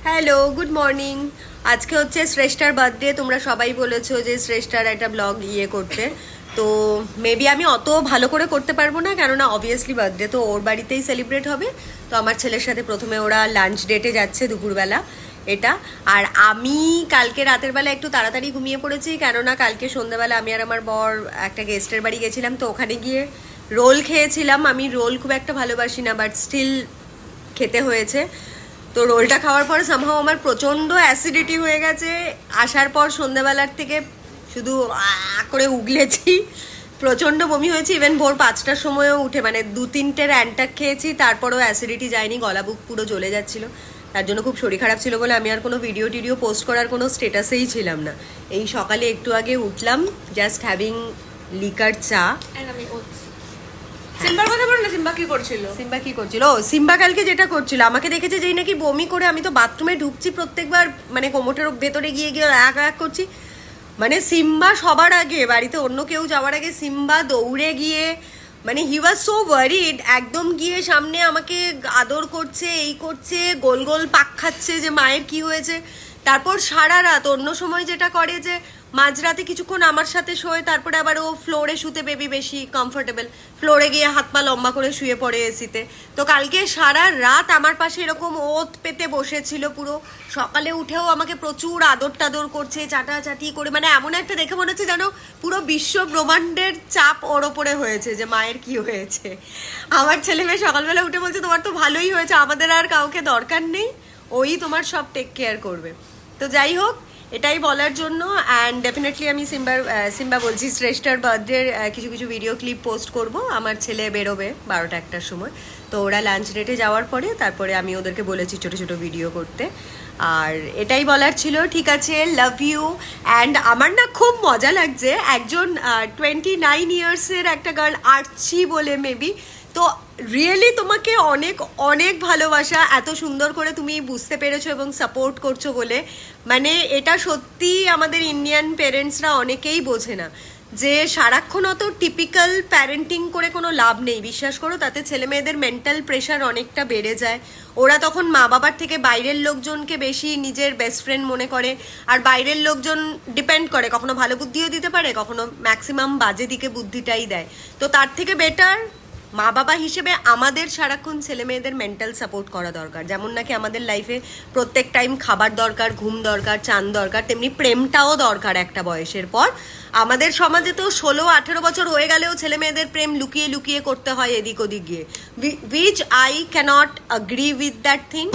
Hello, good morning. আজকে হচ্ছে শ্রেষ্ঠার birthday. তোমরা সবাই বলেছো যে শ্রেষ্ঠার একটা ব্লগ করতে। তো মেবি আমি অত ভালো করে করতে পারবো না, কেননা অবভিয়াসলি বার্থডে তো ওর বাড়িতেই সেলিব্রেট হবে। তো আমার ছেলের সাথে প্রথমে ওরা লাঞ্চ ডেটে যাচ্ছে দুপুরবেলা এটা। আর আমি কালকে রাতের বেলা একটু তাড়াতাড়ি ঘুমিয়ে পড়েছি, কেননা কালকে সন্ধ্যাবেলা আমি আর আমার বর একটা গেস্টের বাড়ি গেছিলাম। তো ওখানে গিয়ে রোল খেয়েছিলাম। আমি রোল খুব একটা ভালোবাসি না, বাট স্টিল খেতে হয়েছে। তো রোলটা খাওয়ার পর সামহাও আমার প্রচণ্ড অ্যাসিডিটি হয়ে গেছে। আসার পর সন্ধ্যাবেলার থেকে শুধু করে উগলেছি, প্রচণ্ড বমি হয়েছে। ইভেন ভোর 5টার সময়ও উঠে মানে 2-3টে র্যান্টাক খেয়েছি, তারপরেও অ্যাসিডিটি যায়নি, গলা বুক পুরো জ্বলে যাচ্ছিলো। তার জন্য খুব শরীর খারাপ ছিল বলে আমি আর কোনো ভিডিও টিডিও পোস্ট করার কোনো স্টেটাসেই ছিলাম না। এই সকালে একটু আগে উঠলাম, জাস্ট হ্যাভিং লিকার চা। সিম্বার কথা বলো না, সিম্বা কি করছিল? সিম্বা কি করছিল? ও সিম্বা কালকে যেটা করছিল, আমাকে দেখেছে যেই নাকি বমি করে আমি তো বাথরুমে ঢুকছি প্রত্যেকবার, মানে কোমরের ভেতরে গিয়ে গিয়ে এক এক করছি। মানে সিম্বা সবার আগে, বাড়িতে অন্য কেউ যাওয়ার আগে সিম্বা দৌড়ে গিয়ে, মানে হি ওয়াজ সো ওয়ারিড, একদম গিয়ে সামনে আমাকে আদর করছে, এই করছে, গোল গোল পাক খাচ্ছে যে মায়ের কি হয়েছে। তারপর সারা রাত অন্য সময় যেটা করে যে মাঝরাতে কিছুক্ষণ আমার সাথে শোয়, তারপরে আবার ও ফ্লোরে শুতে বেবি বেশি কমফোর্টেবল, ফ্লোরে গিয়ে হাত পা লম্বা করে শুয়ে পড়ে এসিতে। তো কালকে সারা রাত আমার পাশে এরকম ওত পেতে বসেছিল পুরো। সকালে উঠেও আমাকে প্রচুর আদর টাদর করছে, চাটাচাটি করে, মানে এমন একটা দেখে মনে হচ্ছে যেন পুরো বিশ্ব ব্রহ্মাণ্ডের চাপ ওর ওপরে হয়েছে যে মায়ের কি হয়েছে। আমার ছেলে মেয়ে সকালবেলা উঠে বলছে তোমার তো ভালোই হয়েছে, আমাদের আর কাউকে দরকার নেই, ওই তোমার সব টেক কেয়ার করবে। তো যাই হোক, এটাই বলার জন্য। অ্যান্ড ডেফিনেটলি আমি সিম্বা বলছি শ্রেষ্ঠার বার্থডের কিছু কিছু ভিডিও ক্লিপ পোস্ট করব। আমার ছেলে বেরোবে 12টা-1টার সময়, তো ওরা লাঞ্চ ডেটে যাওয়ার পরে তারপরে আমি ওদেরকে বলেছি ছোটো ছোটো ভিডিও করতে। আর এটাই বলার ছিল। ঠিক আছে, লাভ ইউ। অ্যান্ড আমার না খুব মজা লাগছে, একজন 29 ইয়ার্সের একটা গার্ল, আর্চি বলে মেবি, তো রিয়েলি তোমাকে অনেক অনেক ভালোবাসা, এত সুন্দর করে তুমি বুঝতে পেরেছো এবং সাপোর্ট করছো বলে। মানে এটা সত্যি আমাদের ইন্ডিয়ান পেরেন্টসরা অনেকেই বোঝে না যে সারাক্ষণ অত টিপিক্যাল প্যারেন্টিং করে কোনো লাভ নেই। বিশ্বাস করো, তাতে ছেলে মেয়েদের মেন্টাল প্রেশার অনেকটা বেড়ে যায়। ওরা তখন মা বাবার থেকে বাইরের লোকজনকে বেশি নিজের বেস্ট ফ্রেন্ড মনে করে, আর বাইরের লোকজন ডিপেন্ড করে, কখনো ভালো বুদ্ধিও দিতে পারে, কখনো ম্যাক্সিমাম বাজে দিকে বুদ্ধিটাই দেয়। তো তার থেকে বেটার মা বাবা হিসেবে আমাদের সারাক্ষণ ছেলে মেয়েদের মেন্টাল সাপোর্ট করা দরকার। যেমন নাকি আমাদের লাইফে প্রত্যেক টাইম খাবার দরকার, ঘুম দরকার, চান দরকার, তেমনি প্রেমটাও দরকার একটা বয়সের পর। আমাদের সমাজে তো 16-18 বছর হয়ে গেলেও ছেলে মেয়েদের প্রেম লুকিয়ে লুকিয়ে করতে হয় এদিক ওদিক গিয়ে, which I can't agree with that thing.